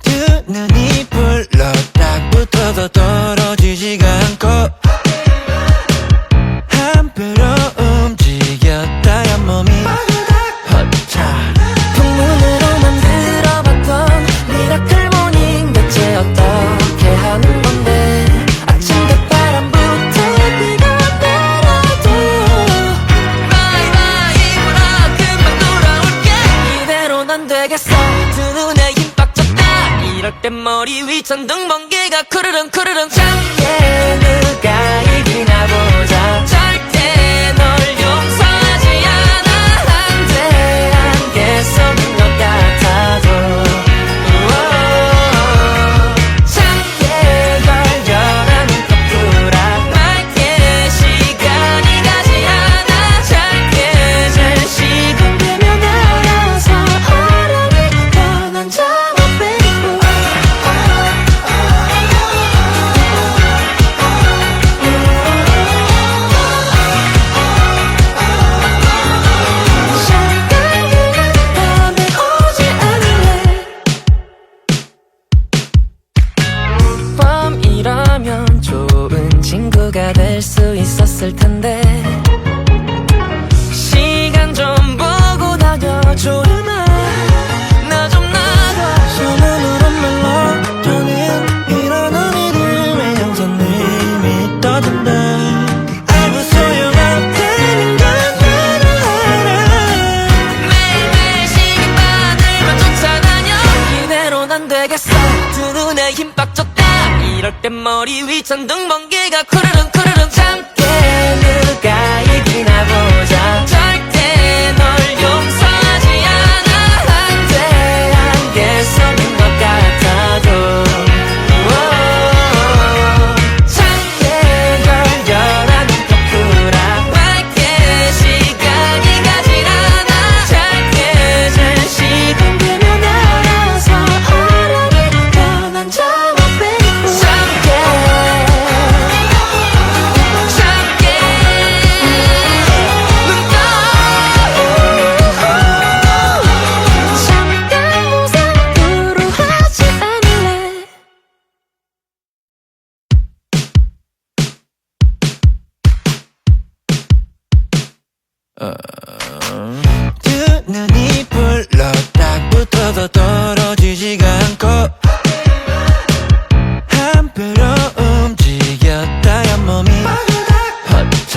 두 눈이 불러 딱 붙어도 떨어지지가 않고 함부로 움직였다가 몸이 허차 풍문으로만 들어봤던 미라클 모닝 대체 어떻게 하는 건데 아침도 바람부터 비가 내려도 바이바이 금방 돌아올게 이대로는 안 되겠어 두 눈에 힘 빡 줬다 이럴 땐 머리 위 천둥 번개가 쿠르릉 쿠르릉 작게 누가 이기나 보자 절대 널 용서하지 않아 한데 안개 속인 것 같아도 작게 걸려라는 커플아 맑게 시간이 가지 않아 짧게 잘 시간되면 알아서 허락이 떠난 장어 베이고 밤에 오지 않을래 밤이라면 좋은 친구가 될 수 있었을 텐데 시간 좀 보고 다녀줘 나 좀 나가 소문으로 말로 저는 이런 언니들의 형사님이 있다던데 알고 소용없다는 건 나도 알아 매일매일 시간만을만 쫓아다녀 이대로는 안 되겠어 두 눈에 힘 빡 줬다 이럴 땐 머리 위 천둥 번개가 쿠르릉 쿠르릉 참게 누가 이기나 보자 절대 널 용서하지 않아 한데 안개 속인 것 같아도 작게 걸려라는 커플아 맑게 시간이 가질 않아 짧게 잘 시간되면 알아서 허락이 떠난 장어 베이고 작게 눈 떠 잠깐 무상으로 하지 않을래 두 눈이 불러 딱 붙어도 떨어지지가 않고 함부로 움직였다가 몸이 허차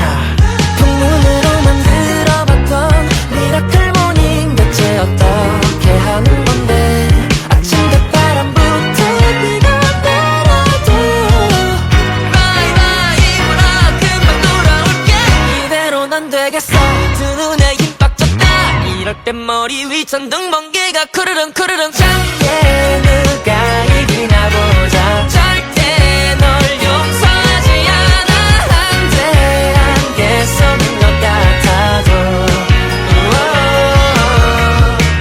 풍문으로만 들어봤던 미라클 모닝 대체 어떻게 하는 건데 아침도 바람부터 비가 내려도 바이바이 금방 돌아올게 이대로는 안 되겠어 두 눈에 힘 빡 줬다 이럴 땐 머리 위 천둥 번개가 쿠르릉 쿠르릉 작게 누가 이기나 보자 절대 널 용서하지 않아 한데 안개 속인 것 같아도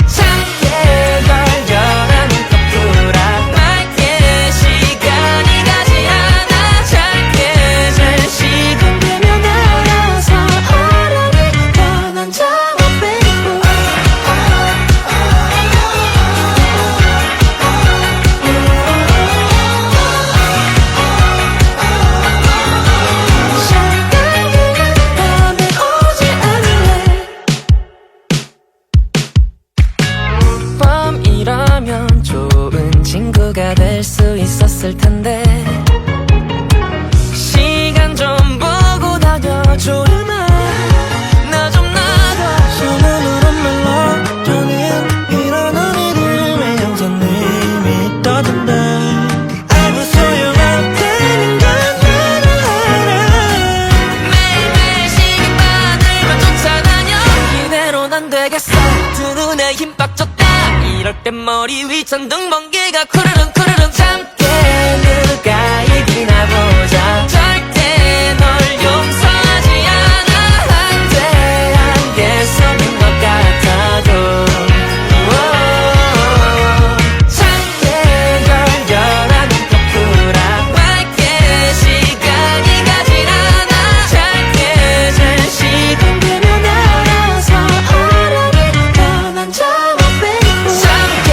작게 걸려라는 커플아 맑게 시간이 가지 않아 짧게 잘 시간되면 알아서 허락이 떠난 장어 베이고 밤에 오지 않을래 밤이라면 좋은 친구가 될 수 있었을 텐데 시간 좀 보고 다녀줘 나 좀 나가 소문으로 말로 저는 이런 언니들의 형사님이 있다던데 알고 소용없다는 건 나도 알아 매일매일 시간만을만 쫓아다녀 이대로는 안 되겠어 두 눈에 힘 빡 줬다 이럴 땐 머리 위 천둥 번개가 쿠르릉 쿠르릉 참게 누가 이기나 보자 절대 널 용서하지 않아 한데 안개 속인 것 같아도 작게 걸려라는 커플아 맑게 시간이 가질 않아 짧게 잘 시간되면 알아서 허락이 떠난 장어 베이고 작게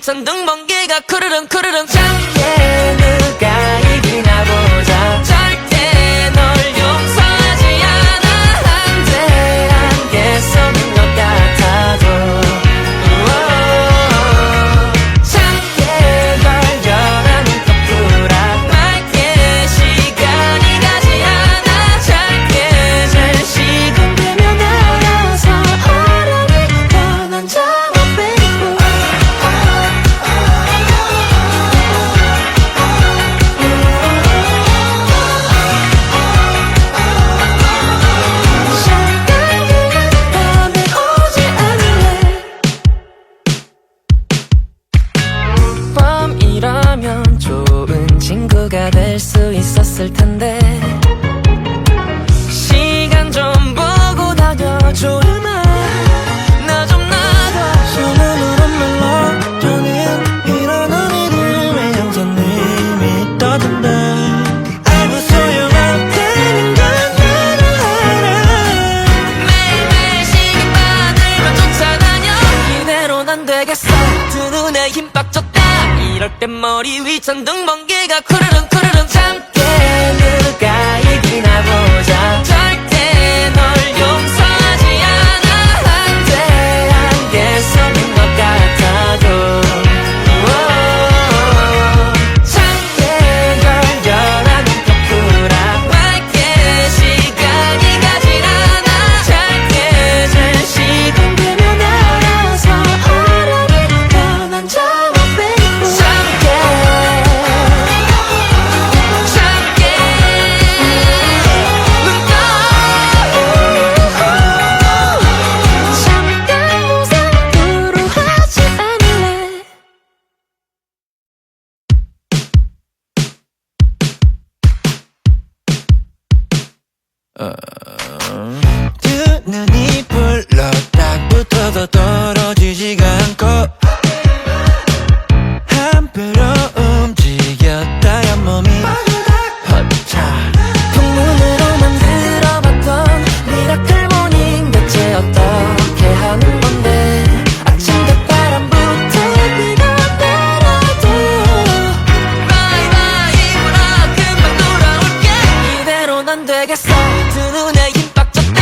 위천등 번개가 쿠르릉 쿠르릉 작게 누가 이기나 보자 절대 널 용서하지 않아 한데 안개 속인 것 같아도 작게 걸려라는 커플아 맑게 시간이 가지 않아 짧게 잘 시간되면 알아서 어려울 뻔한 작업 baby 밤에 오지 않을래 밤이라면 좋은 친구가 될 수 있었을 텐데 시간 좀 보고 다녀줘 나 좀 나가 손으로 mellow 저는 이런 이름의 형사님이 떠든다 아무 소용없다는 건 나도 알아 매일매일 시간만을만 쫓아다녀 이대로는 안 되겠어 두 눈에 힘 빡 줬다 이럴 땐 머리 위 천둥 번개가 쿠르릉 쿠르릉 잠게 누가 이기나 보자 절대 널 용서하지 않아 한데 안개 속인 것 같아도 작게 걸려라는 커플아 맑게 시간이 가질 않아 짧게 잘 시간되면 알아서 어려울 뻔한 작업 baby 작게 눈 떠 잠깐 무상으로 하지 않을래 두 눈이 불러 딱 붙어도 떨어지지가 않고 한 배로 움직였다야 몸이 허차 통문으로 만들어봤던 미라클 모닝 대체 어떻게 하는 건데 아침대 바람부터 비가 내려도 바이바이보라 금방 돌아올게 이대로는 안 되겠어 두 눈에 힘 빡 줬다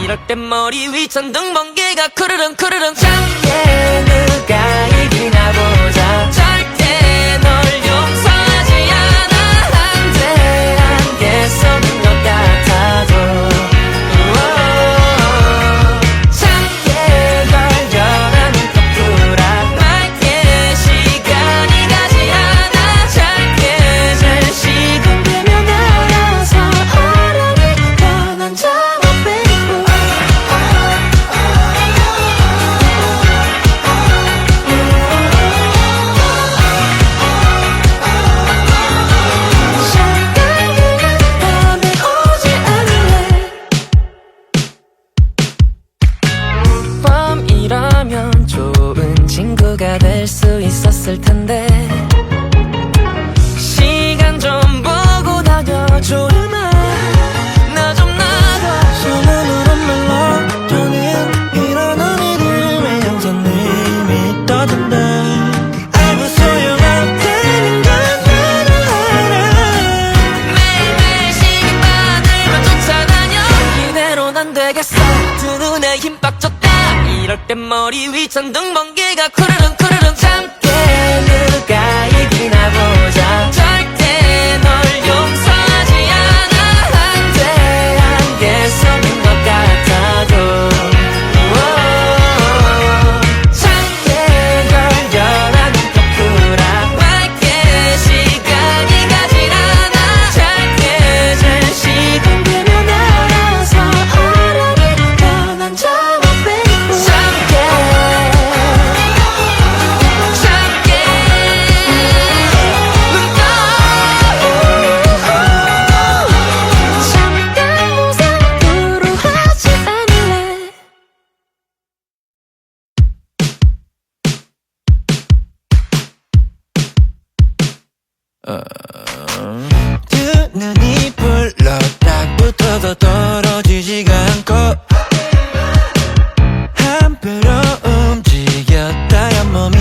이럴 땐 머리 위 천둥 번개가 쿠르릉 쿠르릉 작게 누가 이기나 보자 절대 널 용서하지 않아 한데 안개 속인 것 같아도 작게 걸려라는 커플아 맑게 시간이 가지 않아 짧게 잘 시간되면 알아서 어려울 뻔한 작업 baby 밤에 오지 않을래 밤이라면 좋은 친구가 될 수 있었을 텐데 시간 좀 보고 다녀줘 나 좀 나가 손으로 mellow 저는 이런 이름의 형사님이 떠든다 아무 소용없다는 건 나도 알아 매일매일 시간만을만 쫓아다녀 이대로는 안 되겠어 두 눈에 힘 빡 줬다 이럴 땐 머리 위 천둥 번개가 쿠르릉 쿠르릉 잠게 누가 이기나 보자 절대 널 용서하지 않아 한데 안개 속인 것 같아도 작게 걸려라는 커플아 맑게 시간이 가질 않아 짧게 잘 시간되면 알아서 어려울 뻔한 작업 baby 작게 눈 떠 잠깐 무상으로 하지 않을래 두 눈이 불러 딱 붙어도 떨어지지가 않고 한 배로 움직였다야 몸이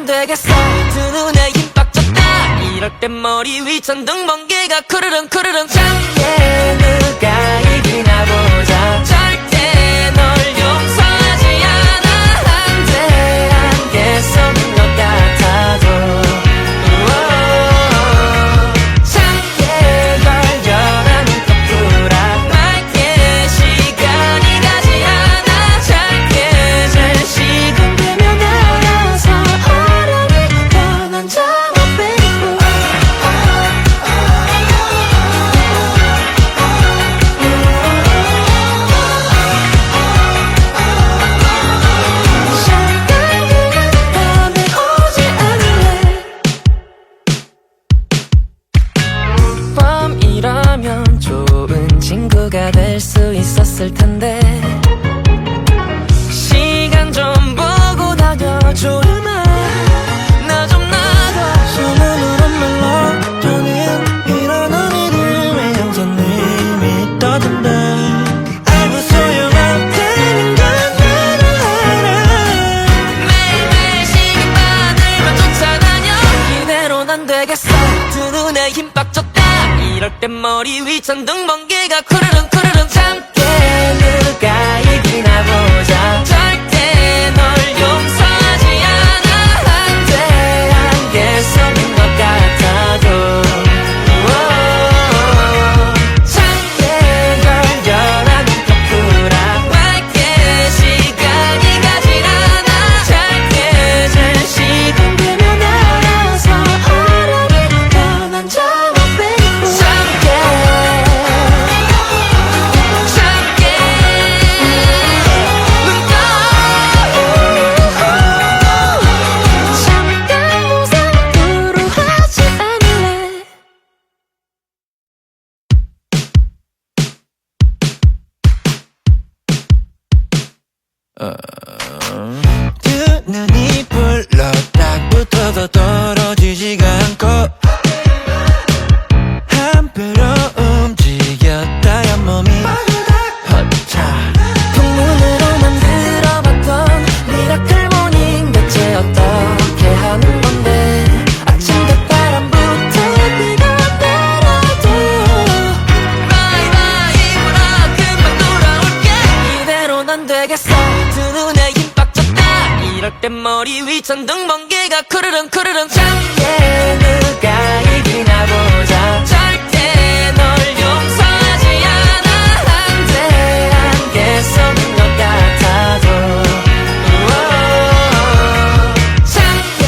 되겠어 두 눈에 힘 빡 줬다 이럴 땐 머리 위 천둥 번개가 쿠르릉 쿠르릉 작게 누가 이기나 보자 절대 널 용서하지 않아 한데 안개 속인 것 같아도 작게 걸려라는 거꾸라 맑게 시간이 가지 않아 짧게 잘 시간되면 알아서 어려울 뻔한 점을 빼고 밤이라면 좋은 친구가 될 수 있었을 텐데 시간 좀 보고 다녀줘 나 좀 놔둬 소문으로 멜로디는 이런 우리들의 형사님이 떠든다 알고 소용없다는 건 나도 알아 매일매일 시간만을만 쫓아다녀 이대로는 안 되겠어 두 눈에 힘 빡 줬다 이럴 땐 머리 위 천둥 번개가 쿠르릉 쿠르릉 짧게 누가 이기나 보자 절대 널 용서하지 않아 한데 안개 속인 것 같아도 작게 걸려라는 거꾸라 맑게 시간이 가지 않아 짧게 잘 시간되면 알아서 어려울 뻔한 점을 빼고 작게 눈 떠 잠깐 무상으로 하지 않을래 두 눈이 불러 딱 붙어서 떨어지지가 않고 한 배로 움직였다야 몸이 허차 풍문으로 만들어봤던 미라클 모닝 대체 어떻게 하는 건데 아침대 바람부터 비가 내려도 바이바이보라 금방 돌아올게 이대로는 안 되겠어 두 눈에 힘 빡 줬다 이럴 땐 머리 위 천둥 번개가 쿠르릉 쿠르릉 작게 누가 이기나 보자 절대 널 용서하지 않아 한데 안개 속인 것 같아도 작게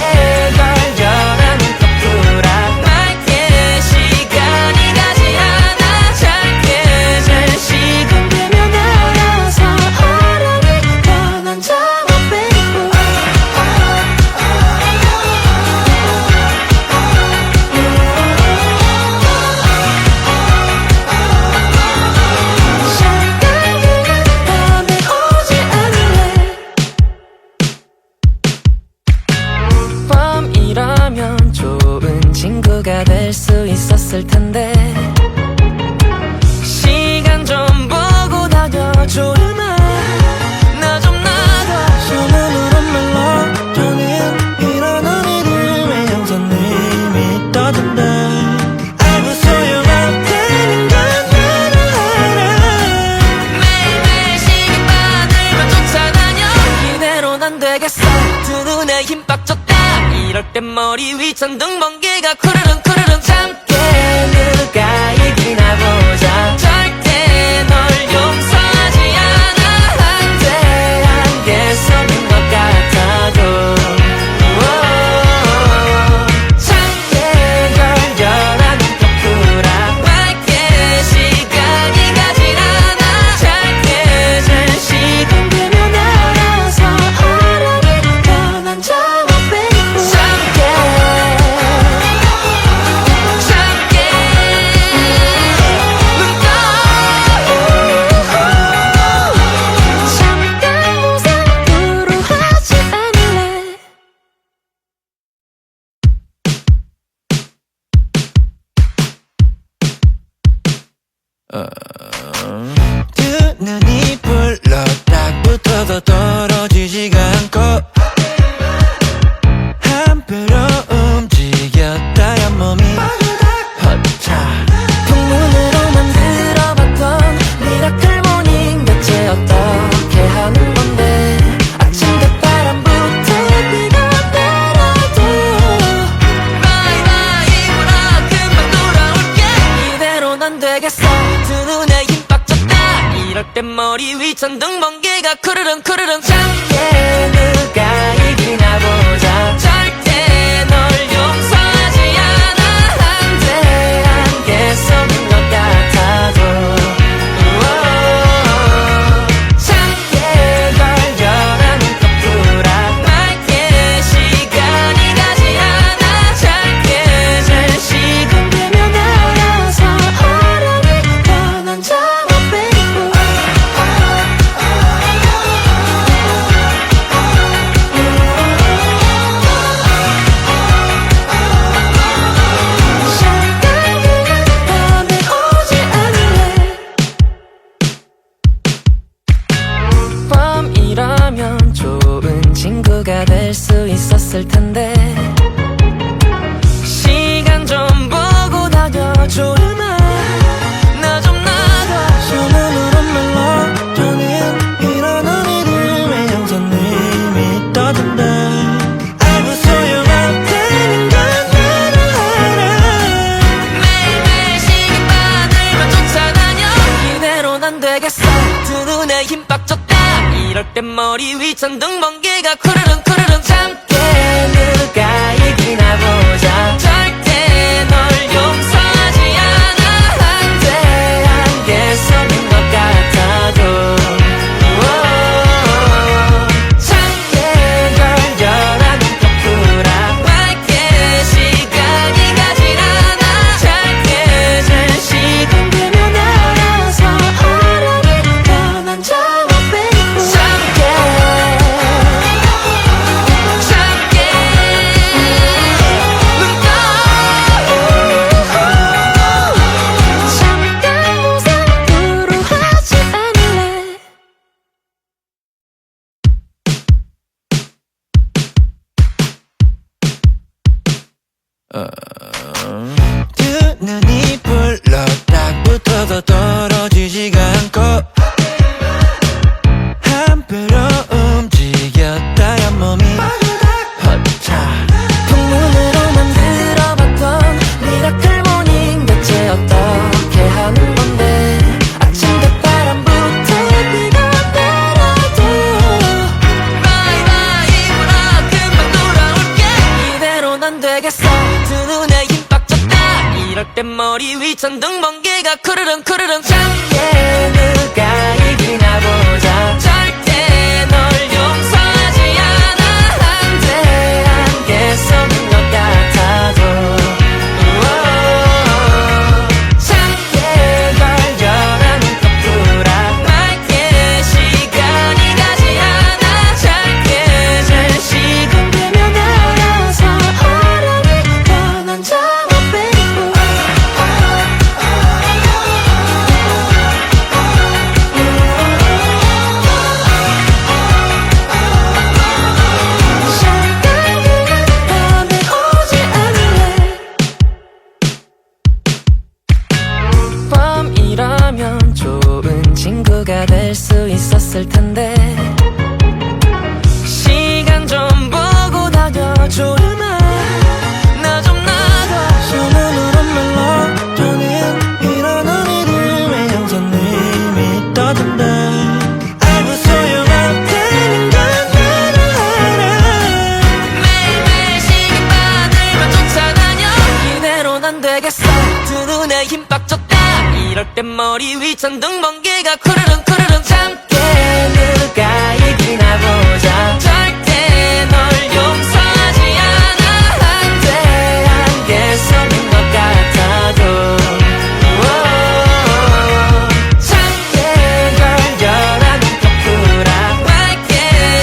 걸려라는 거꾸라 맑게 시간이 가지 않아 짧게 잘 시간되면 알아서 어려울 뻔한 점을 빼고 밤에 오지 않을래 밤이라면 좋은 친구가 될 수 있었을 텐데 시간 좀 보고 다녀줘 나 좀 놔둬 소문으로 멜로디는 이런 우리들의 형사님이 떠든다 알고 소용없다는 건 나도 알아 매일매일 시간만을만 쫓아다녀 이대로는 안 되겠어 두 눈에 힘 빡 줬다 이럴 땐 머리 위 천둥 번개가 쿠르릉 쿠르릉 짧게 누가 이기나 보자 절대 널 용서하지 않아 한데 안개 속인 것 같아도 작게 걸려라는 거꾸라 맑게 시간이 가지 않아 짧게 잘 시간되면 알아서 어려울 뻔한 점을 빼고 작게 눈 떠 잠깐 무상으로 하지 않을래 두 눈이 불러 딱 붙어서 떨어지지가 않고 한 한표로 움직였다야 몸이 허차 풍문으로만 들어봤던 미라클 모닝 대체 어떻게 하는 건데 아침 대바람부터 비가 내려도 바이바이 금방 돌아올게 이대로는 안 되겠어 두 눈에 힘 빡 줬다 이럴 땐 머리 위 천둥 번개가 쿠르릉 쿠르릉 작게 누가 이기나 보자 절대 널 용서하지 않아 한데 안개 속인 것 같아도 작게 걸려라는 커플아 맑게 시간이 가지 않아 짧게 잘 시간 되면 알아서 어려울 뻔한 작업 베이고 밤이라면 좋은 친구가 될 수 있었을 텐데 시간 좀 보고 다녀줘 나 좀 놔둬 소문으로 멜로디는 이러는 이름의 형사님이 떠든다 아무 소용없다는 건 나도 알아 매일매일 시간바늘만 쫓아다녀 이대로는 안 되겠어 두 눈에 힘 빡 줬다 이럴 땐 머리 위 천둥 번개가 쿠르릉 쿠르릉 짧게 누가 이기나 보자 절대 널 용서하지 않아 한데 안개 속인 것 같아도 작게 걸려라는 커플아 맑게 시간이 가지 않아 짧게 잘 시간 되면 알아서 어려울 뻔한 작업 베이고 작게 눈 떠 잠깐 무상으로 하지 않을래 두 눈이 불러 딱 붙어서 떨어지지가 않고 한표로 움직였다야 몸이 허차 풍문으로만 들어봤던 미라클 모닝 대체 어떻게 하는 건데 아침 대바람부터 비가 내려도 바이바이 금방 돌아올게 이대로는 안 되겠어 두 눈에 힘 빡 줬다 이럴 땐 머리 위 천둥 번개가 쿠르릉 쿠르릉 작게 누가 이기나 보자 절대 널 용서하지 않아 한데 안개 속인 것 같아도 작게 걸려라는 커플아 맑게 시간이 가지 않아 짧게 잘 시간 되면 알아서 어려울 뻔한 작업 베이고 밤에 오지 않을래 밤이라면 좋은 친구가 될 수 있었을 텐데 시간 좀 보고 다녀줘 나 좀 놔둬 소문으로 멜로디는 이러는 이름의 형사님이 떠든다 아무 소용없다는 건 나도 알아 매일매일 시간바늘만 쫓아다녀 이대로는 안 되겠어 두 눈에 힘 빡 줬다 이럴 땐 머리 위 천둥 번개가 쿠르릉 쿠르릉 짧게 누가 이기나 보자 절대 널 용서하지 않아 한데 안개 속인 것 같아도 작게 걸려라는 커플아 맑게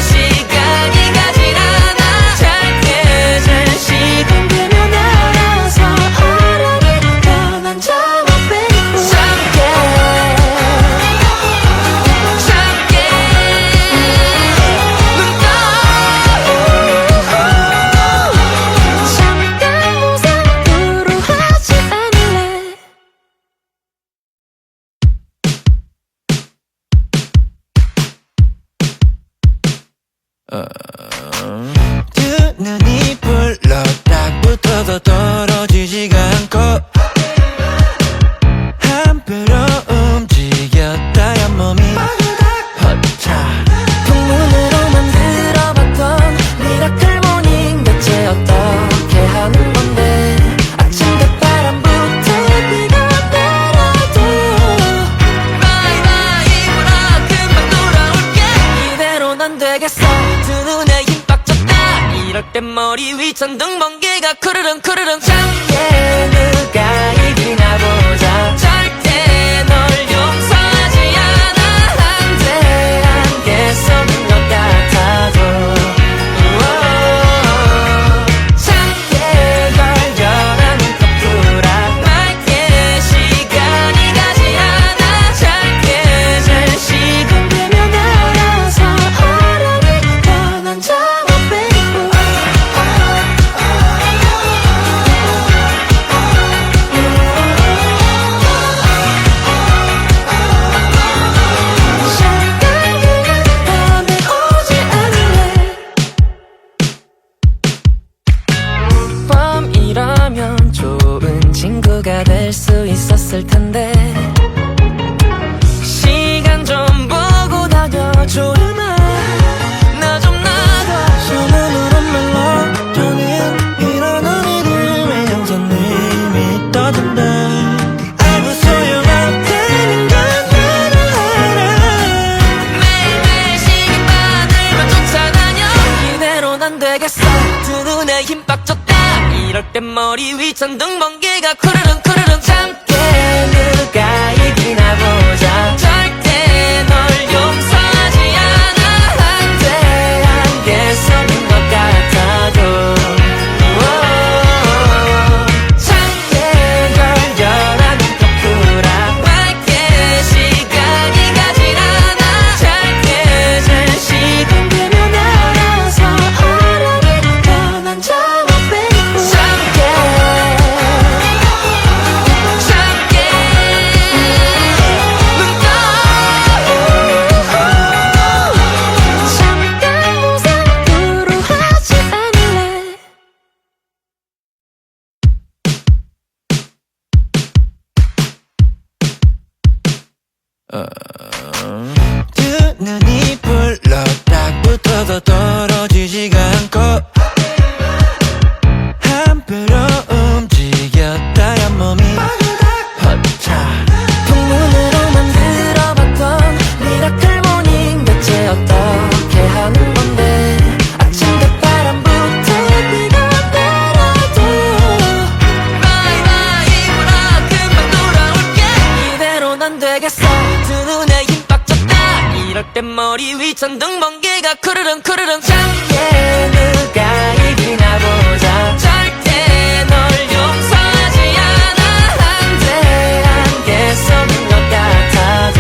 시간이 가지 않아 짧게 잘 시간 되면 알아서 어려울 뻔한 작업 베이고 작게 작게 눈 떠 머리 위 천둥 번개가 쿠르릉 쿠르릉 작게 누가 이기나 보자 절대 널 용서하지 않아 한데 안개 속인 것 같아도 작게 걸려라는 커플아 맑게 시간이 가지 않아 짧게 잘 시간되면 알아서 어른이 떠난 적없 밤이라면 좋은 친구가 될 수 있었을 텐데 시간 좀 보고 다녀줘 나 좀 나가 손으로는 멜로디는 일어난 이름의 형사님이 떠든다 알고 소용없다는 건 나도 알아 매일매일 시계바늘만 쫓아다녀 이대로는 안 되겠어 두 눈에 힘 빡 줬다 이럴 땐 머리 위 천둥 번개가 쿠르릉 쿠르릉 작게 누가 이기나 보자 절대 널 용서하지 않아 한데 안개 속인 것 같아도 작게 걸려라는 커플아 맑게 시간이 가질 않아 짧게 잘 시간되면 알아서 어른이 떠난 적없 작게 눈 떠 잠깐 무상으로 하지 않을래 두 눈이 불러 딱 붙어도 떨어지지가 않고 한 배로 움직였다야 몸이 헛차 풍문으로만 들어봤던 미라클 모닝 대체 어떻게 하는 건데 아침 대바람부터 비가 내려도 바이바이 불어 금방 돌아올게 이대로는 안 되겠어 두 눈에 힘 빡 줬다 이럴 땐 머리 위 천둥 번개가 쿠르릉 쿠르릉 작게 누가 이기나 보자 절대 널 용서하지 않아 한데 안개 속인 것 같아도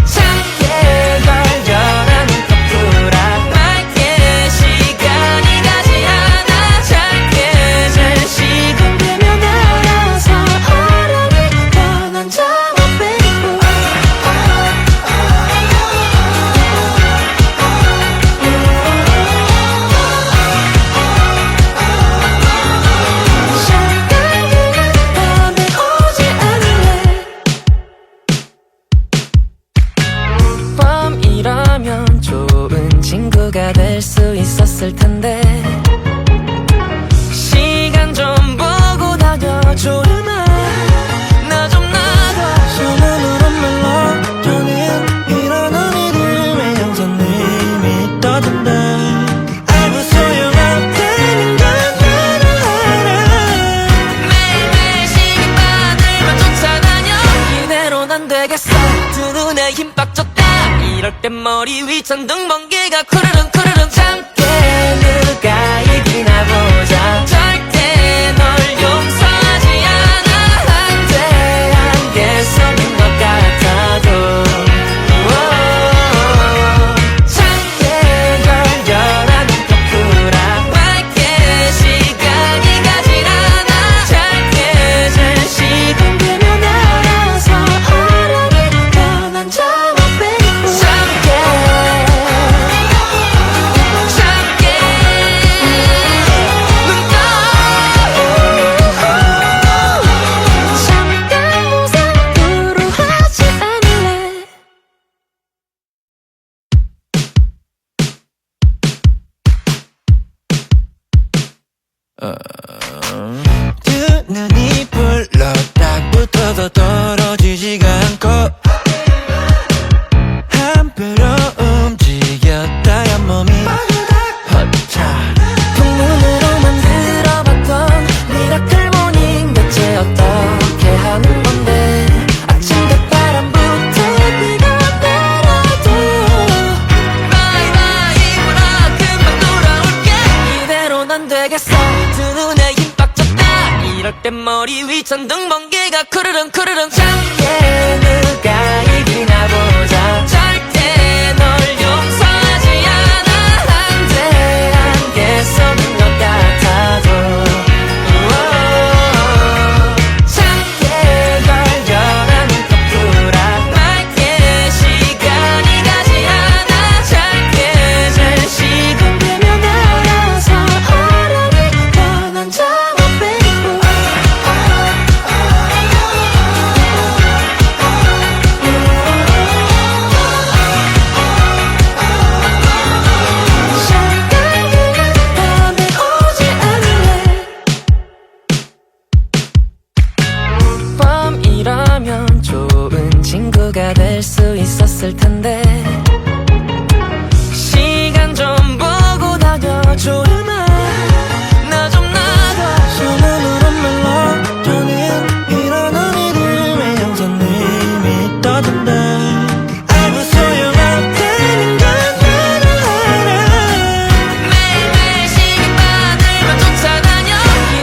작게 걸려라는 커플아 맑게 시간이 가지 않아 짧게 잘 시간되면 알아서 어른이 떠난 적없 밤에 오지 않을래 밤이라면 좋은 친구가 될 수 있었을 텐데 시간 좀 보고 다녀줘 나 좀 나가 손으로는 멜로디는 일어난 이름의 형사님이 떠든다 알고 소용없다는 건 나도 알아 매일매일 시계바늘만 쫓아다녀 이대로는 안 되겠어 두 눈에 힘 빡 줬다 이럴 땐 머리 위 천둥 번개가 쿠르릉 쿠르릉 작게 누가 이기나 보자 절대 널 용서하지 않아 한데 안개 속인 것 같아도 작게 걸려라는 커플아 맑게 시간이 가질 않아 짧게 잘 시간되면 알아서 어른이 떠난 적없 작게 눈 떠 잠깐 무상으로 하지 않을래 두 눈이 불러 딱 붙어도 떨어지지가 않고 한 배로 움직였다야 몸이 안 되겠어 두 눈에 힘 빡 줬다 이럴 땐 머리 위 천둥 번개가 쿠르릉 쿠르릉 참게 누가 이기나 보자 절대 널 용서하지 않아 한데 안개 속인 것 같아도 참게 걸려라 눈꺼 풀어 맑게 시간이 가지 않아 짧게 잘 시간되면 알아서 어른이 변한 적 baby 밤에 오지 않을래 밤이라면 좋은 친구가 될 수 있었을 텐데 시간 좀 보고 다녀줘요 나 좀 놔둬 손으로 멜로디는 이러는 이름의 형사님이 떠든다 알고 소용없다는 건 나도 알아 매일매일 시간만을만 쫓아다녀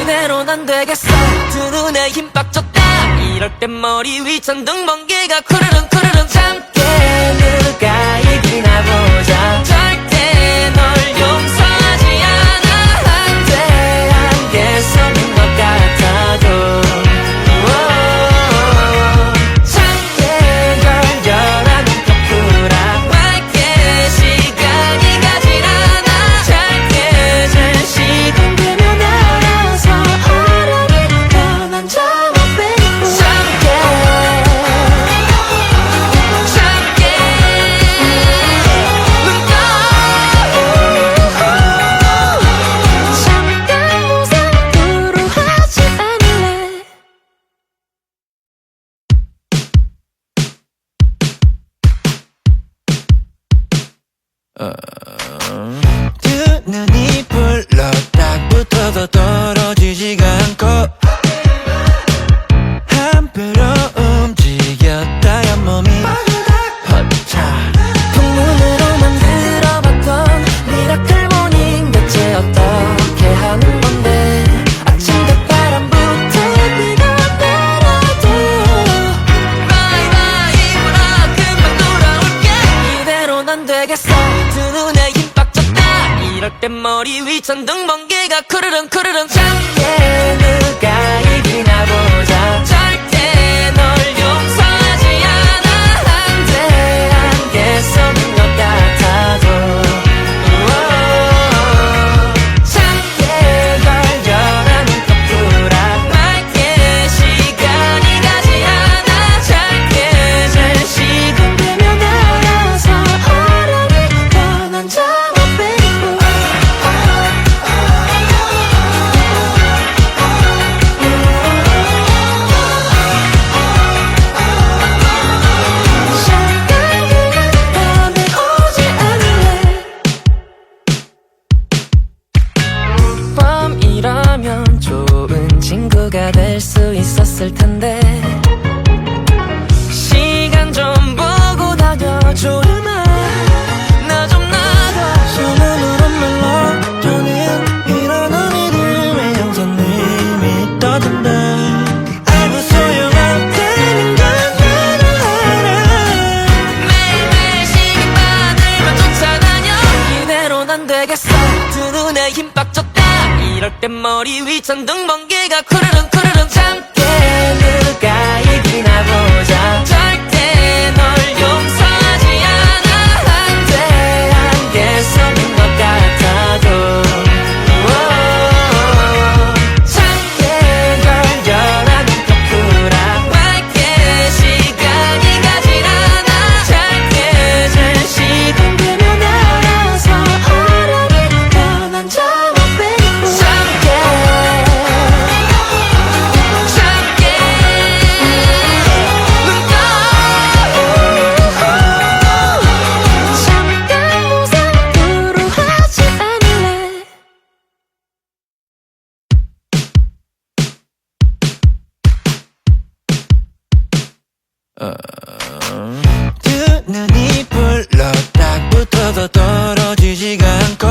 이대로는 안 되겠어 두 눈에 힘 빡 줬다 이럴 땐 머리 위 천둥 번개가 쿠르릉 쿠르릉 참게 누가 이기나 보자 절대 널 용서하지 않아 한데 안개 속인 것 같아도 참게 걸려라 눈꺼 풀어 맑게 시간이 가질 않아 짧게 잘 시간되면 알아서 어른이 변한 적 baby 참게 눈꺼 잠깐 무상으로 하지 않을래 두 눈이 불러 딱 붙어도 떨어지지가 않고 한표로 움직였다가 몸이 허차 풍문으로만 들어봤던 미라클 모닝 대체 어떻게 하는 건데 아침과 바람부터 네가 따라도 바이바이 보라 금방 돌아올게 이대로는 안 되겠어 두 눈에 힘 빡 줬다 이럴 땐 머리 위 천둥 번개가 쿠르릉 쿠르릉 참게 누가 이기나 보자 절대 널 용서하지 않아 한데 안개 속인 것 같아도 참게 걸려라 눈꺼 풀어 맑게 시간이 가지 않아 짧게 잘 시간되면 알아서 어른이 변한 적 baby 밤에 오지 않을래 밤이라면 좋은 친구가 될 수 있었을 텐데 시간 좀 보고 다녀줘요 나 좀 놔둬 손으로 멜로디는 이러는 이름의 형사님이 떠든다 알고 소용없다는 건 나도 알아 매일매일 시간만을만 쫓아다녀 이대로는 안 되겠어 두 눈에 힘 빡 줬다 이럴 땐 머리 위 천둥 번개가 쿠르릉 쿠르릉 참게 누가 이기나 보자 절대 널 용서하지 않아 한데 안개 속인 것 같아도 참게 걸려라 눈꺼 풀어 맑게 시간이 가질 않아 짧게 잘 시간되면 알아서 어른이 변한 적 baby 참게 눈꺼 잠깐 무상으로 하지 않을래 두 눈이 불러 딱 붙어도 떨어지지가 않고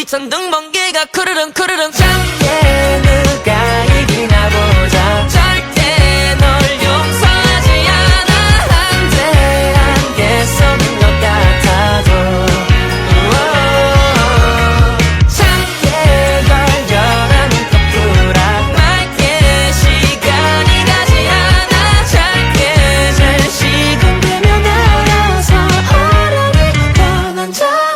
위천등 번개가 쿠르릉 쿠르릉 참게 누가 이기나 보자 절대 널 용서하지 않아 한데 안개 속인 것 같아도 참게 걸려라는 거꾸라 맑게 시간이 가지 않아 짧게 잘 시간되면 알아서 어려울 뻔한 작업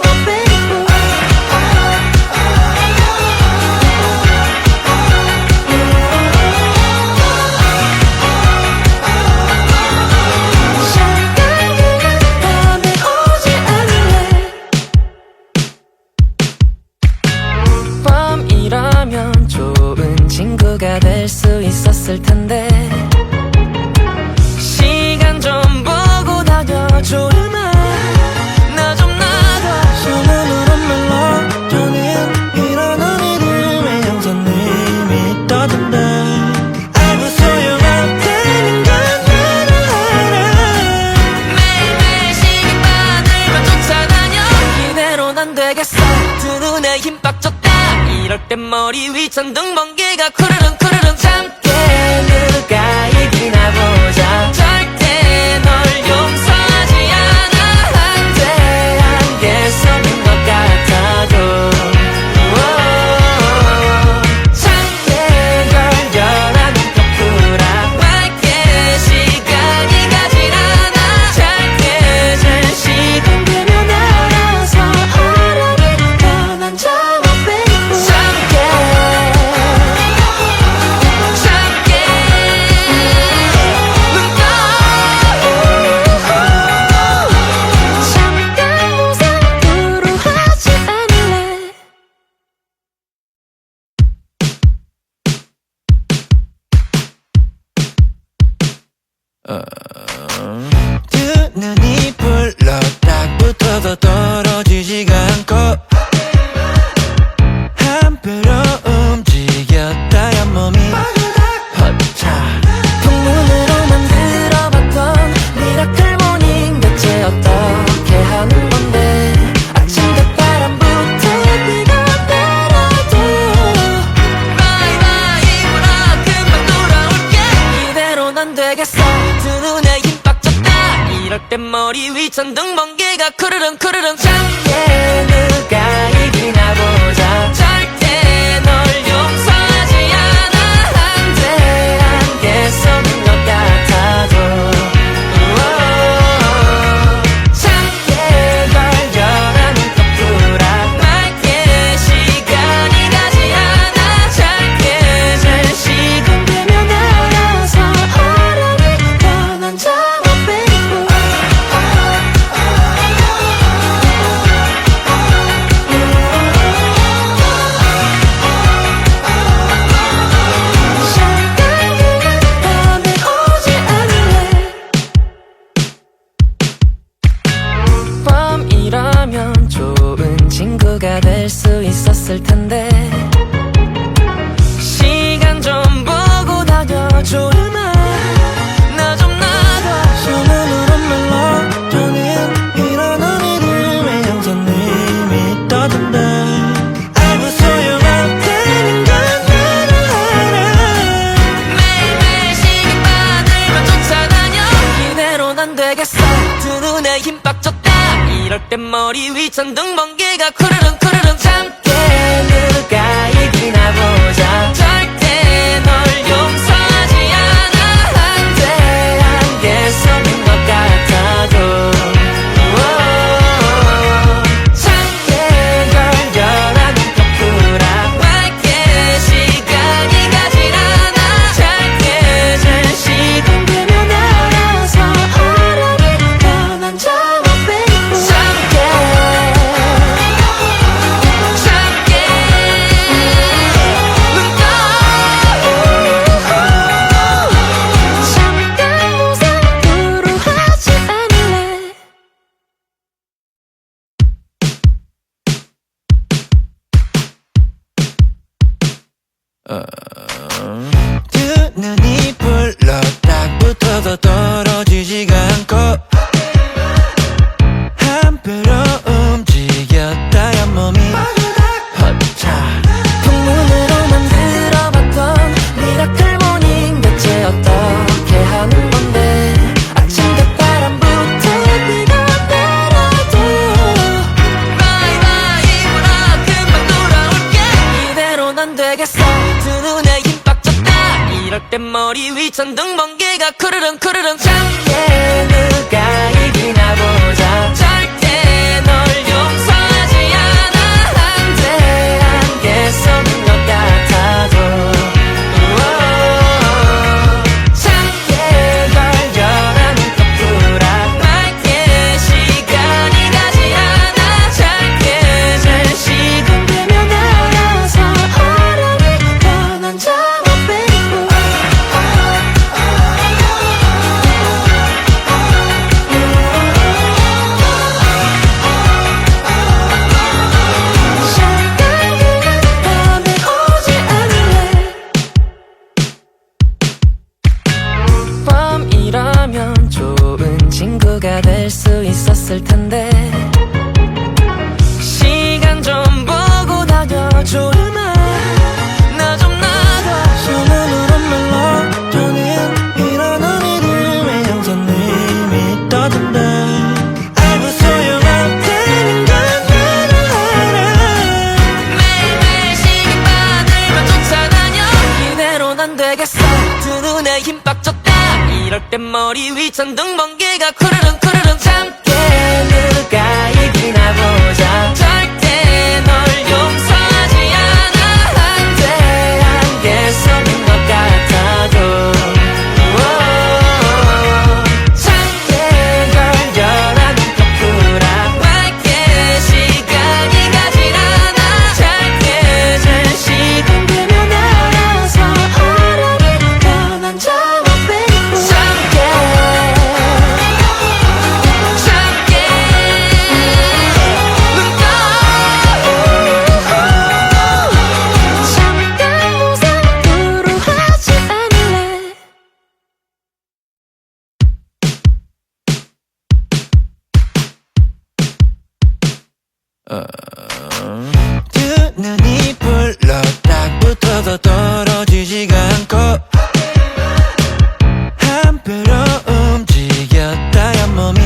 밤이라면 좋은 친구가 될 수 있었을 텐데 시간 좀 보고 다녀줘 나 좀 놔둬 소문으로 멜로디는 이러는 이름의 형사님이 있다던데 알고 소용없다는 건 나도 알아 매일매일 시간바늘만 쫓아다녀 이대로는 안 되겠어 두 눈에 힘 빡 줬다 이럴 땐 머리 위 천둥 번개가 쿠르릉 쿠르릉 참게 누가 이기나 보자 절대 널 용서하지 않아 한데 안개 속인 것 같아도 참게 걸려라는 거꾸라 맑게 시간이 가질 않아 짧게 잘 시간되면 알아서 어려울 뻔한 작업 참게 눈 떠 잠깐 무상으로 하지 않을래 두 눈이 불러 딱 붙어서 떨어지지가 않고 한 배로 움직였다가 몸이 허차 풍문으로만 들어봤던 미라클 모닝 대체 어떻게 하는 건데 아침대 바람부터 비가 내려도 바이바이 물어 금방 돌아올게 이대로는 안 되겠어 두 눈에 힘 빡 줬다 이럴 땐 머리 위 천둥 번개가 쿠르릉 쿠르릉 참게 누가 이기나 보자 절대 널 용서하지 않아 한데 안개 속인 것 같아도 참게 걸려라는 거꾸라 맑게 시간이 가지 않아 짧게 잘 시간되면 알아서 어려울 뻔한 작업 밤에 오지 않을래 밤이라면 좋은 친구가 될 수 있었을 텐데 시간 좀 보고 다녀줘 나 좀 놔둬 소문으로 멜로디는 이러는 이름의 형사님이 있다던데 알고 소용없다는 건 나도 알아 매일매일 시간바늘만 쫓아다녀 이대로는 안 되겠어 두 눈에 힘 빡 줬다 이럴 땐 머리 위 천둥 번개가 쿠르릉 쿠르릉 참게 누가 이기나 보자 절대 널 용서하지 않아 한데 안개 속인 것 같아도 참게 걸려라는 거꾸라 맑게 시간이 가질 않아 짧게 잘 시간되면 알아서 어려울 뻔한 작업 참게 눈 떠 잠깐 무상으로 하지 않을래 두 눈이 불러 딱 붙어서 떨어지지가 않고 한 배로 움직였다가 몸이 땐 머리 위 천둥 번개가 쿠르릉 쿠르릉 작게 누가 이기나 보자 절대 널 용서하지 않아 한데 안개 속인 것 같아도 작게 걸려라는 거꾸라 맑게 시간이 가지 않아 짧게 잘 시간되면 알아서 허락이 떠난 자 이라면 좋은 친구가 될 수 있었을 텐데 시간 좀 보고 다녀줘 나 좀 놔둬 손으로 melatonin 이러는 이름의 형사님이 떠든다 알고 소용없다는 건 나도 알아 매일매일 시간만을만 쫓아다녀 이대로는 안 되겠어 두 눈에 힘 빡쳤다 이럴 땐 머리 위 천둥 번개가 쿠르릉 쿠르릉 참게 누가 이기나 보자 절대 널 용서하지 않아 한데 안개 속인 것 같아도 작게 걸려라는 거꾸라 맑게 시간이 가진 않아 짧게 잘 시간되면 알아서 허락이 떠난 자 두 눈이 불러 딱 붙어도 떨어지지가 않고 한 배로 움직였다야 몸이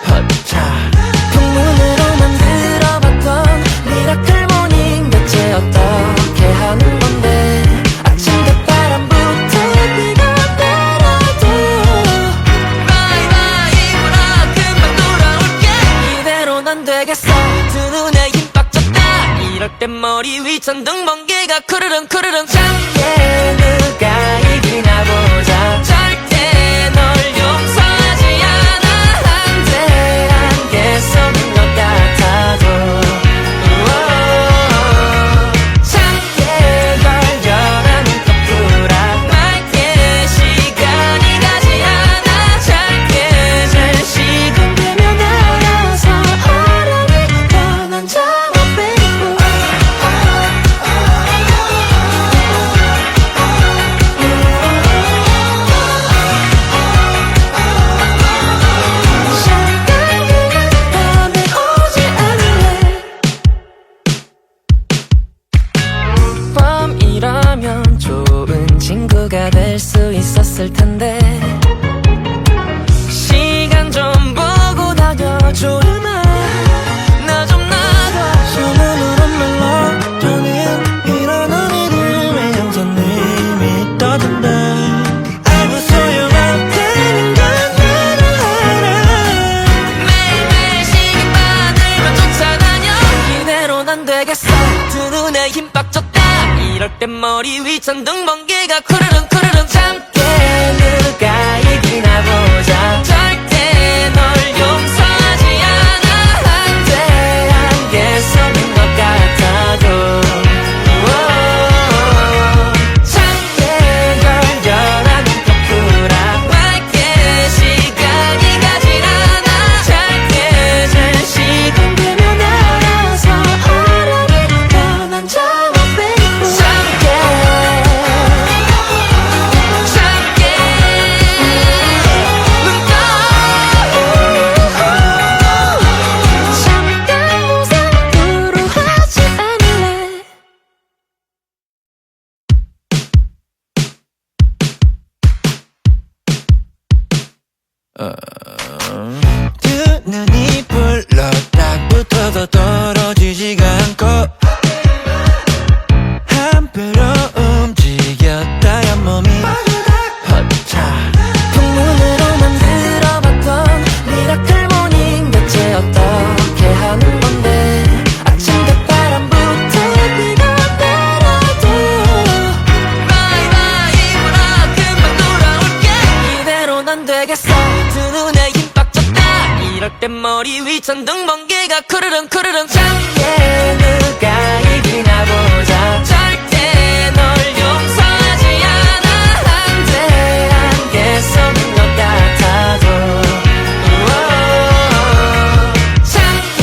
허차 풍문으로 만들어봤던 미라클 모닝 대체 어떻게 하는 건데 아침과 바람부터 비가 내려도 바이바이 물어 금방 돌아올게 이대로는 안 되겠어 두 눈에 힘 빡쳤다 이럴 땐 머리 위 천둥 번개가 쿠르릉 쿠르릉 작게 누가 이기나 보자 절대 널 용서하지 않아 한데 안개 속인 것 같아도 작게 걸려라는 거꾸라 맑게 시간이 가지 않아 짧게 잘 시간되면 알아서 허락이 떠난 자 이라면 좋은 친구가 될 수 있었을 텐데 시간 좀 보고 다녀줘 나 좀 놔둬 손으로 melatonin 이러는 이름의 형사님이 떠든다 알고 소용없다는 건 나도 알아 매일매일 시간만을만 쫓아다녀 이대로는 안 되겠어 두 눈에 힘 빡쳤다 이럴 땐 머리 위 천둥 번개가 쿠르릉 쿠르릉 참게 누가 이기나 보자 절대 널 용서하지 않아 한데 안개 속인 것 같아도 작게 걸려라는 거꾸라 맑게 시간이 가진 않아 짧게 잘 시간되면 알아서 허락이 떠난 자 두 눈이 불러 딱 붙어도 떨어지지가 않고 한 배로 움직였다야 몸이 되겠어 두 눈에 힘 빡 줬다 이럴 땐 머리 위 천둥 번개가 쿠르릉 쿠르릉 참게 누가 이기나 보자 절대 널 용서하지 않아 한데 안개 속인 것 같아도 참게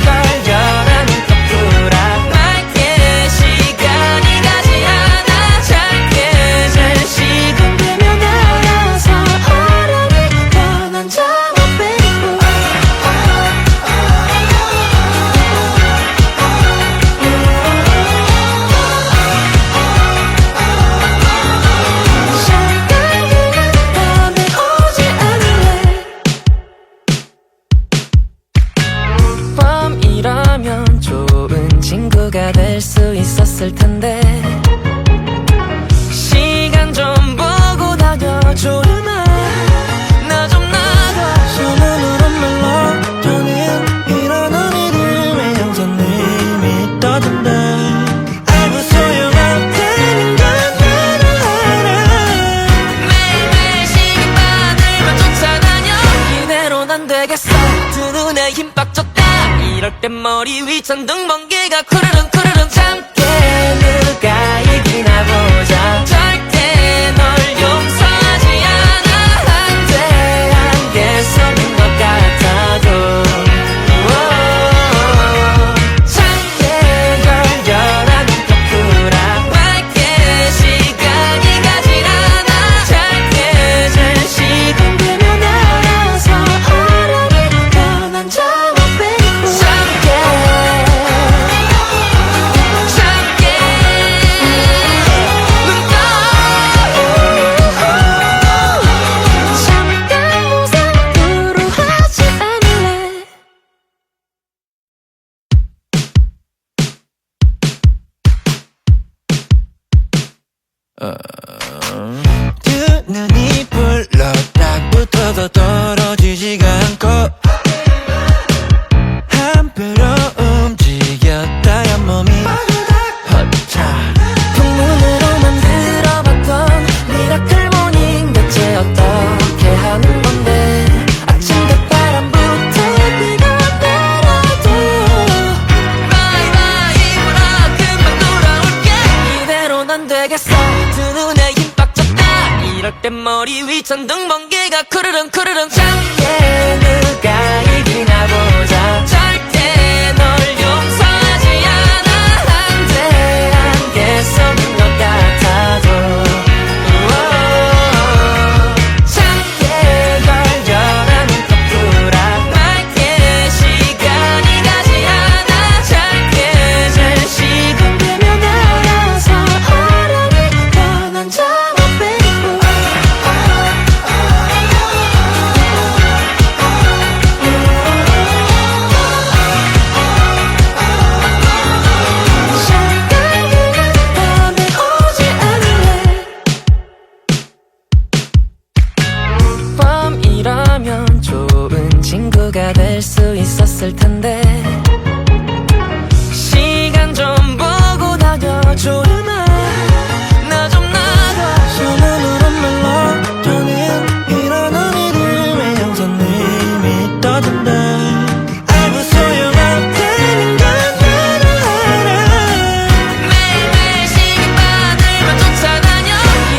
걸려라는 거꾸라 맑게 시간이 가지 않아 짧게 잘 시간되면 알아서 어려울 뻔한 작업 빼고 샤이니는 밤에 오지 않을래 밤이라면 좋은 친구가 될 수 있었을 텐데 시간 좀 보고 다녀줘 나 좀 놔둬 소문으로 멜로디는 이러는 이들의 형사님이 떠든다 알고 소용없다는 건 나도 알아 매일매일 시계바늘만 쫓아다녀 이대로는 안 되겠어 두 눈에 힘 빡 줬다 이럴 땐 머리 위 천둥 번개가 쿠르릉 쿠르릉 참게 누가 이기나 보자 절대 널 용서하지 않아 한데 안개 속인 것 같아도 참게 걸려라는 거꾸라 맑게 시간이 가지 않아 짧게 잘 시간되면 알아서 어려울 뻔한 작업 빼고 참게 눈 떠 잠깐 무상으로 하지 않을래 두 눈이 불러 딱 붙어서 떨어지지가 않고 한 배로 움직였다야 몸이 허차 풍문으로만 들어봤던 미라클 모닝 대체 어떻게 하는 건데 아침대 바람부터 비가 내려도 바이바이보라 금방 돌아올게 이대로는 안 되겠어 두 눈에 힘 빡 줬다 이럴 땐 머리 위 천둥 번개가 쿠르릉 쿠르릉 참게 누가 이기나 보자 절대 널 용서하지 않아 한데 안개 속인 것 같아도 참게 걸려라는 거꾸라 맑게 시간이 가지 않아 짧게 잘 시간되면 알아서 어려울 뻔한 작업 빼고 샤이니는 밤에 오지 않을래 밤이라면 좋은 친구가 될 수 있었을 텐데 시간 좀 보고 다녀줘 나 좀 놔둬 소문으로 멜로디는 이러는 이들의 형사님이 떠든다 알고 소용없다는 건 나도 알아 매일매일 시계바늘만 쫓아다녀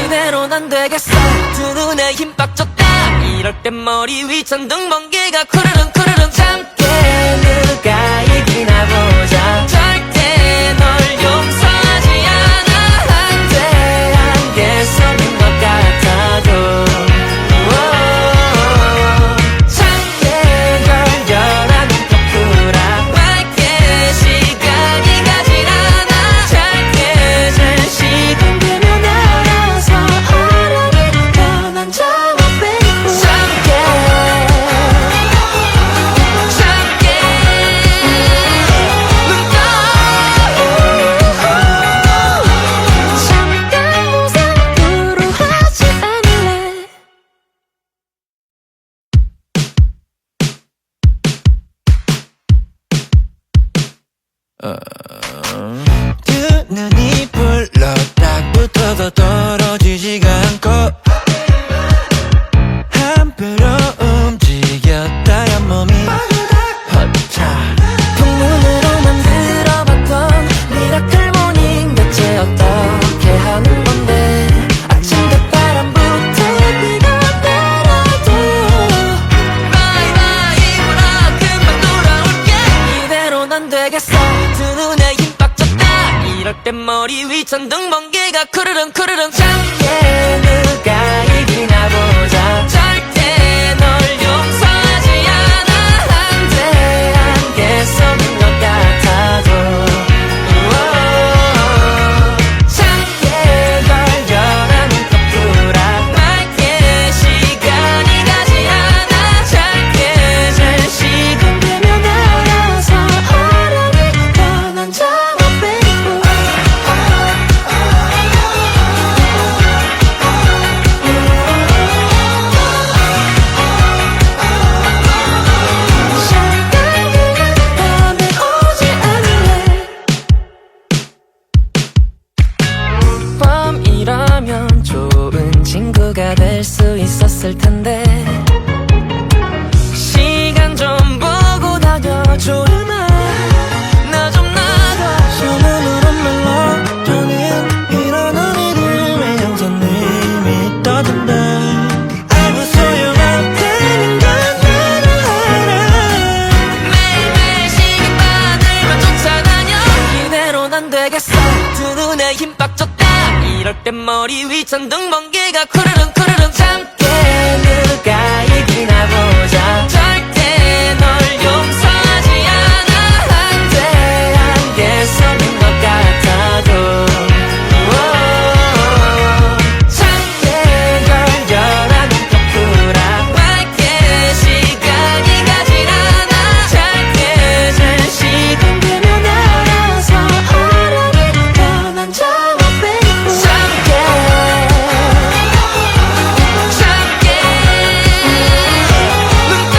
이대로는 안 되겠어 두 눈에 힘 빡 줬다 이럴 땐 머리 위 천둥 번개가 쿠르릉 쿠르릉 참게 누가 이기나 보자 절대 널 용서하지 않아 한데 안개 속인 것 같아도 참게 걸려라는 거꾸라 맑게 시간이 가지 않아 짧게 잘 시간되면 알아서 어려울 뻔한 작업 빼고 참게 눈 떠 잠깐 무상으로 하지 않을래 두 눈이 불러 딱 붙어서 떨어지지가 않고 한 땐 머리 위 천둥 번개가 쿠르릉 쿠르릉 작게 누가 이기나 보자 절대 널 용서하지 않아 한데 안개 속인 것 같아도 작게 걸려라 눈꺼풀아 맑게 시간이 가지 않아 짧게 잘 시간 되면 알아서 어려울 뻔한 점을 빼고 밤이라면 좋은 친구가 될 수 있었을 텐데 시간 좀 보고 다녀줘 나 좀 나가 손으로 멜로디는 이러는 이들의 형사님이 떠든다 알고 소용없다는 건 나도 알아 매일매일 시계바늘만 쫓아다녀 이대로는 안 되겠어 두 눈에 힘 빡 줬다 이럴 땐 머리 위 천둥 번개가 쿠르릉 쿠르릉 짧게 누가 이기나 보자 절대 널 용서하지 않아 한데 안개 속인 것 같아도 작게 걸려라 눈꺼풀아 맑게 시간이 가지 않아 짧게 잘 시간 되면 알아서 어려울 뻔한 점을 빼고 작게 눈 떠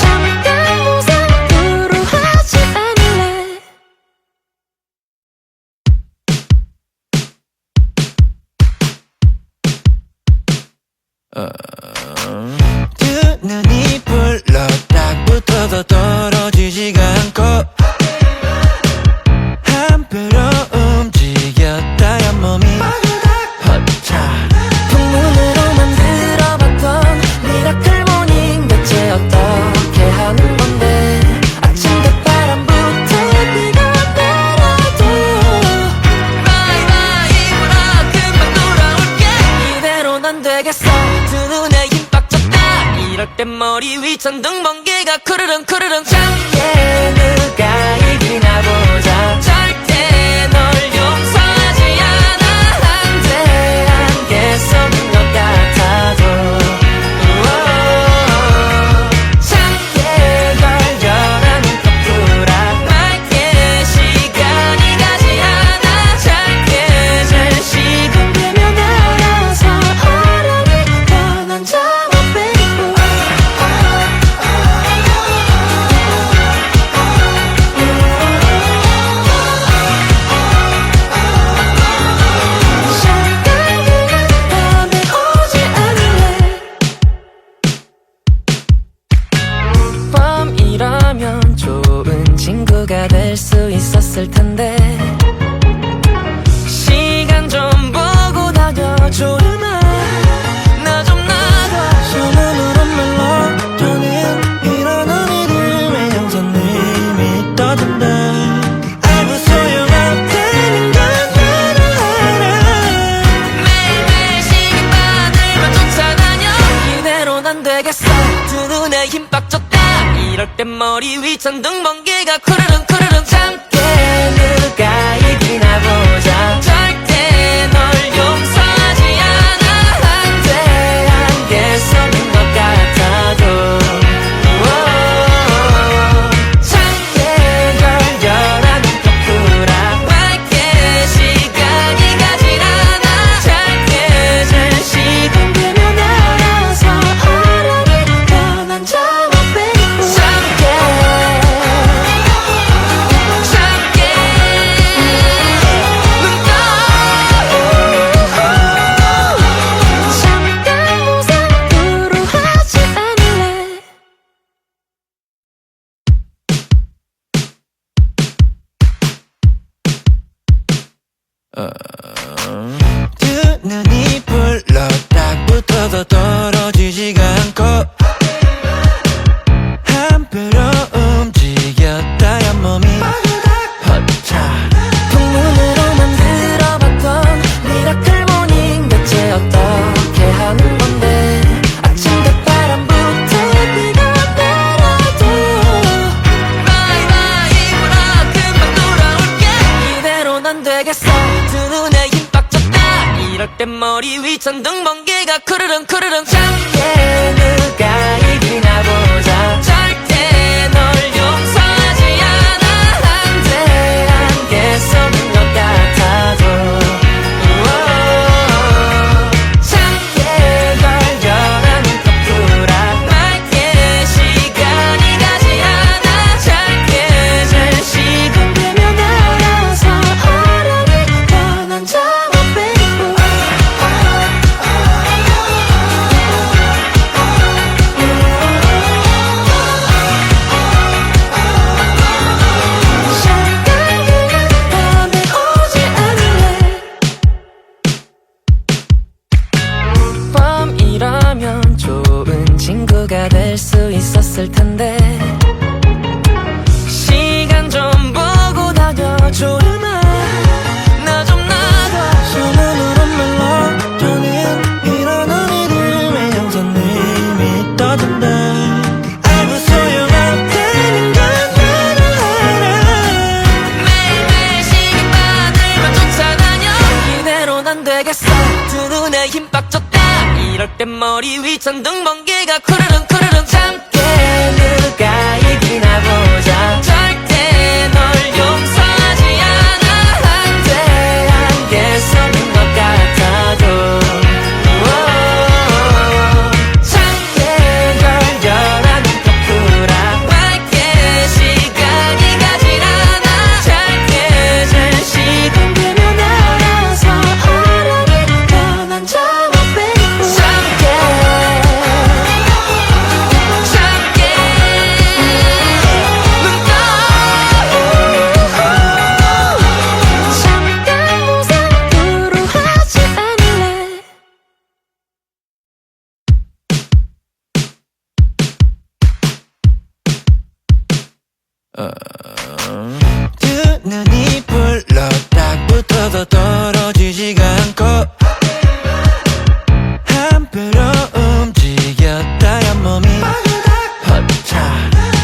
잠깐 무상으로 하지 않을래 두 눈이 불러 딱 붙어도 떨어지지가 않고 한 배로 움직였다야 몸이 허차 풍문으로만 들어봤던 미라클 모닝 대체 어떻게 하는 건데 아침 대바람부터 비가 내려도 바이바이 불어 금방 돌아올게 이대로는 안 되겠어 두 눈에 힘 빡 줬다 이럴 땐 머리 위 천둥 번개가 쿠르릉 쿠르릉 작게 누가 이기나 보자 절대 널 용서하지 않아 한데 안개 속인 것 같아도 작게 걸려라 눈꺼풀아 맑게 시간이 가지 않아 짧게 잘 시간 되면 알아서 어려울 뻔한 점을 빼고 밤에 오지 않을래 밤이라면 좋은 친구가 될 수 있었을 텐데 시간 좀 보고 다녀줘 나 좀 나가 손으로 멜로디는 이러는 이들의 형사님이 떠든다 알고 소용없다는 건 나도 알아 매일매일 시계바늘만 쫓아다녀 이대로는 안 되겠어 두 눈에 힘 빡 줬다 이럴 땐 머리 위 천둥 번개가 쿠르릉 쿠르릉 짧게 누가 이기나 보자 절대 널 용서하지 않아 한데 안개 속인 것 같아도 작게 걸려라 눈꺼풀아 맑게 시간이 가지 않아 짧게 잘 시간 되면 알아서 어려울 뻔한 점을 빼고 작게 두 눈에 힘 빡 줬다 이럴 땐 머리 위 천둥 번개가 쿠르릉 쿠르릉 참게 누가 이기나 보자 절대 널 용서하지 않아 안돼 안개 속인 것 같아도 참게 걸려라 눈꺼 풀어 맑게 시간이 가지 않아 짧게 잘 시간되면 알아서 어른이 변한 장어 빼고 밤에 오지 않을래 밤이라면 좋은 친구가 될 수 있었을 텐데 시간 좀 보고 다녀줘라 나 좀 놔둬 손으로 멜로디는 이런 이름의 형사님이 떠든다 알고 소용없다는 건 나도 알아 매일매일 시간만을만 쫓아다녀 이대로는 안 되겠어 두 눈에 힘 빡 줬다 이럴 땐 머리 위 천둥 번개가 쿠르릉 쿠르릉 참게 누가 이기나 보자 절대 널 용서하지 않아 안돼 안개 속인 것 같아도 참게 걸려라 눈꺼 풀어 맑게 시간이 가질 않아 짧게 잘 시간되면 알아서 어른이 변한 장어 빼고 참게 잠깐 무상으로 하지 않을래 두 눈이 불러 딱 붙어도 떨어지지가 않고 한 배로 움직였다가 몸이 허차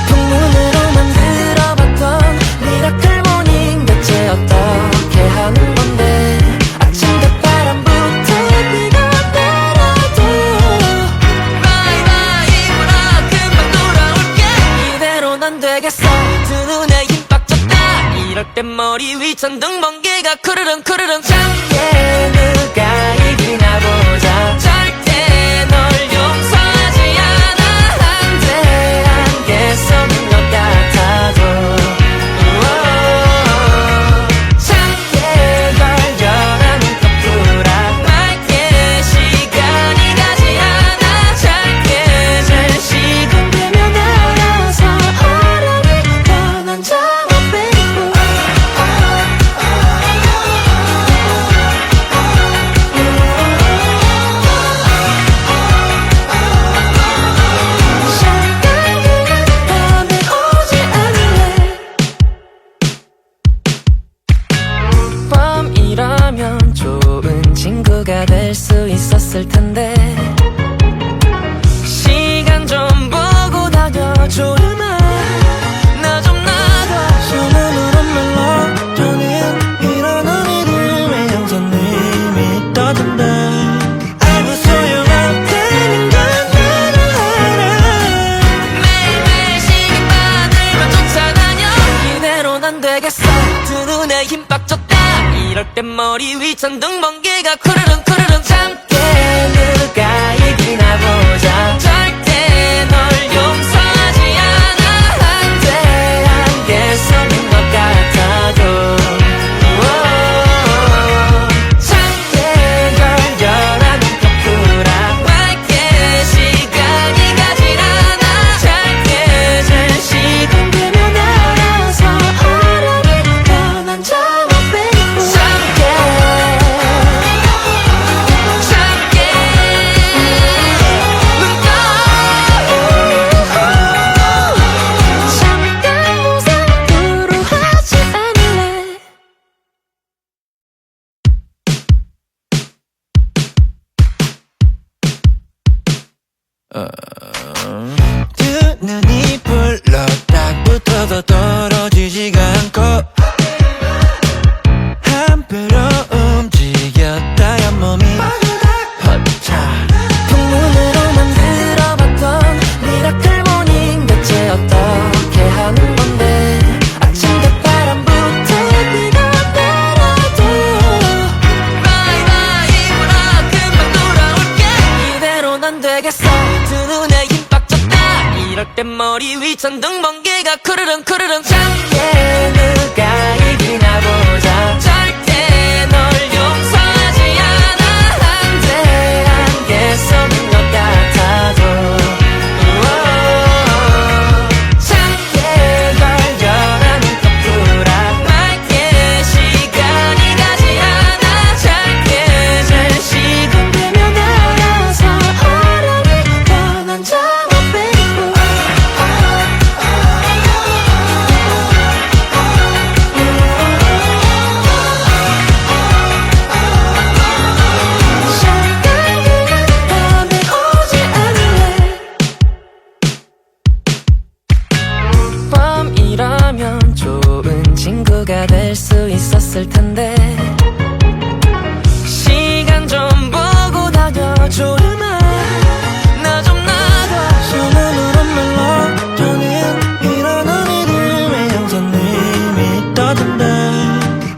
풍문으로만 들어봤던 미라클 모닝 대체 어떻게 하는 건데 아침과 바람부터 네가 내려도 바이바이 물어 금방 돌아올게 이대로는 안 되겠어 두 눈에 힘 빡 줬다 이럴 땐 머리 위 천둥 번개가 쿠르릉 쿠르릉 참게 누가 이기나 보자 절대 널 용서하지 않아 안돼 안개 속인 것 같아도 참게 걸려라 눈꺼 풀어 맑게 시간이 가지 않아 짧게 잘 시간되면 알아서 어른이 변한 장어 빼고 밤에 오지 않을래 밤이라면 좋은 친구가 될 수 있었을 텐데 시간 좀 보고 다녀줘라 나 좀 놔둬 손으로 멜로디는 이런 이름의 형사님이 떠든다 알고 소용없다는 건 나도 알아 매일매일 시간만을만 쫓아다녀 이대로는 안 되겠어 두 눈에 힘 빡 줬다 이럴 땐 머리 위 천둥 번개가 쿠르릉 쿠르릉 참게 누가 이기나 보자 절대 널 용서하지 않아 안돼 안개 속인 것 같아도 참게 걸려라 눈꺼 풀어 맑게 시간이 가질 않아 짧게 잘 시간되면 알아서 어른이 변한 장어 빼고 참게 잠깐 무상으로 하지 않을래 두 눈이 불러 딱 붙어도 떨어지지가 않고 한 배로 되겠어 두 눈에 힘 빡 줬다 이럴 땐 머리 위 천둥 번개가 쿠르릉 쿠르릉 참게 누가 이기나 보자 절대 널 용서하지 않아 한데 안개 속인 것 같아도 참게 걸려라는 덕후라 맑게 시간이 가지 않아 짧게 잘 시간되면 알아서 어려울 뻔한 작업 baby 밤에 오지 않을래 밤이라면 좋은 친구가 될 수 있었을 텐데 시간 좀 보고 다녀줘라 나 좀 나가 손으로 멜로디는 이런 이름의 형사님이 있다던데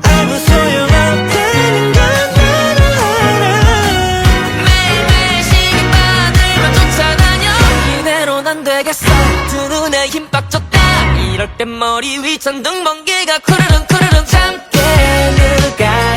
아무 소용없다는 건 나도 알아 매일매일 시간만을만 쫓아다녀 이대로는 안 되겠어 두 눈에 힘 빡 줬다 이럴 땐 머리 위 천둥 번개가 쿠르릉 쿠르릉 참게 누가